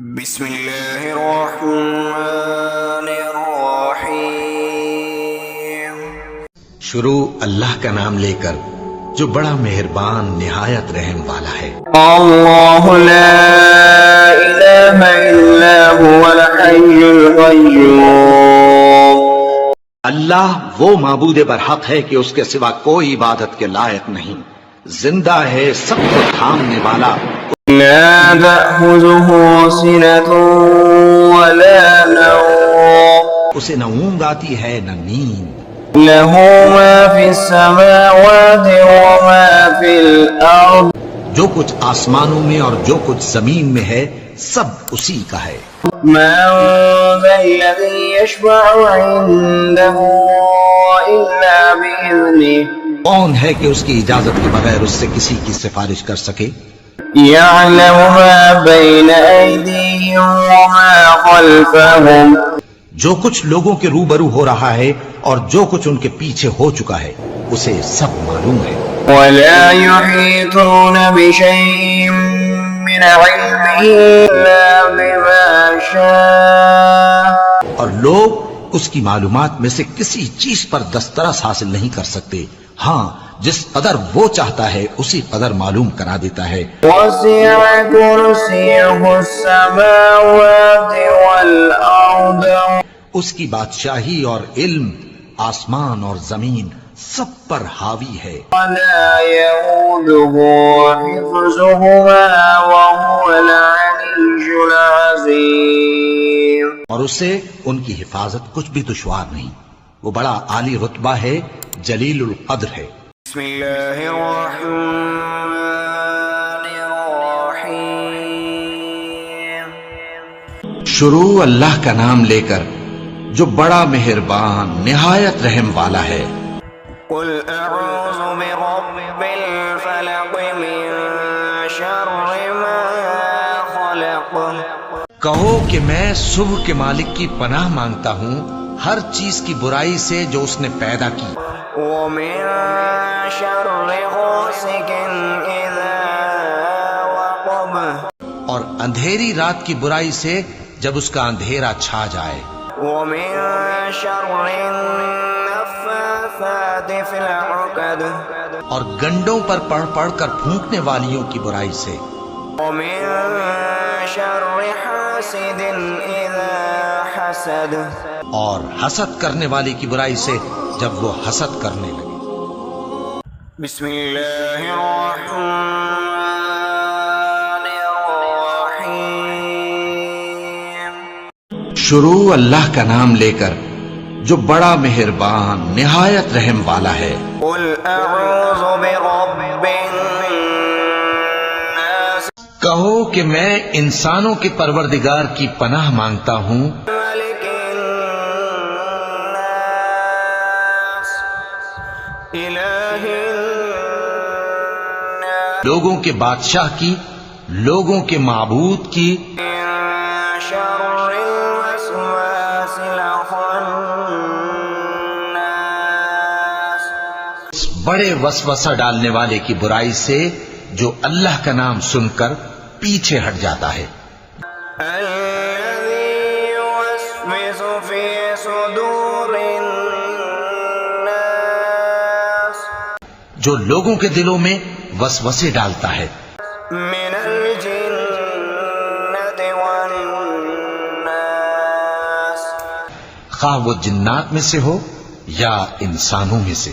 بسم اللہ الرحمن الرحیم۔ شروع اللہ کا نام لے کر جو بڑا مہربان نہایت رحم والا ہے۔ اللہ لا الہ الا هو الحی القیوم۔ اللہ وہ معبود برحق ہے کہ اس کے سوا کوئی عبادت کے لائق نہیں، زندہ ہے، سب کو تھامنے والا، لا تأخذه سنة ولا نوم، اسے نہ اونگ آتی ہے نہ نیند، له ما في السماوات وما في الأرض، جو کچھ آسمانوں میں اور جو کچھ زمین میں ہے سب اسی کا ہے۔ من ذا الذي يشفع عنده إلا بإذنه، کون ہے کہ اس کی اجازت کے بغیر اس سے کسی کی سفارش کر سکے؟ يعلم ما بين أيديهم وما خلفهم، جو کچھ لوگوں کے روبرو ہو رہا ہے اور جو کچھ ان کے پیچھے ہو چکا ہے اسے سب معلوم ہے۔ ولا يحيطون بشيء من علمه إلا بما شاء، اور لوگ اس کی معلومات میں سے کسی چیز پر دسترس حاصل نہیں کر سکتے، ہاں جس قدر وہ چاہتا ہے اسی قدر معلوم کرا دیتا ہے۔ وسع كرسيه السماوات والأرض، اس کی بادشاہی اور علم آسمان اور زمین سب پر حاوی ہے۔ ولا يؤوده حفظهما وهو العلي العظيم، اور اسے ان کی حفاظت کچھ بھی دشوار نہیں، وہ بڑا عالی رتبہ ہے، جلیل القدر ہے۔ بسم اللہ الرحمن الرحیم۔ شروع اللہ کا نام لے کر جو بڑا مہربان نہایت رحم والا ہے۔ قل اعوذ برب الفلق من شر ما خلق، کہو کہ میں صبح کے مالک کی پناہ مانگتا ہوں ہر چیز کی برائی سے جو اس نے پیدا کی، ومن شر غاسق اذا وقب، اور اندھیری رات کی برائی سے جب اس کا اندھیرا چھا جائے، ومن شر النفاثات في العقد، اور گنڈوں پر پڑھ پڑھ کر پھونکنے والیوں کی برائی سے، ومن شر حاسد اذا حسد، اور حسد کرنے والے کی برائی سے جب وہ حسد کرنے لگے۔ بسم اللہ الرحمن الرحیم۔ شروع اللہ کا نام لے کر جو بڑا مہربان نہایت رحم والا ہے۔ قل اعوذ برب الناس، کہو کہ میں انسانوں کے پروردگار کی پناہ مانگتا ہوں، ملک الناس، الہ الناس، لوگوں کے بادشاہ کی، لوگوں کے معبود کی، من شر الوسواس الخناس، بڑے وسوسہ ڈالنے والے کی برائی سے جو اللہ کا نام سن کر پیچھے ہٹ جاتا ہے، الذي يوسوس في صدور الناس، جو لوگوں کے دلوں میں وسوسے ڈالتا ہے، من الجنة والناس، خواہ وہ جنات میں سے ہو یا انسانوں میں سے۔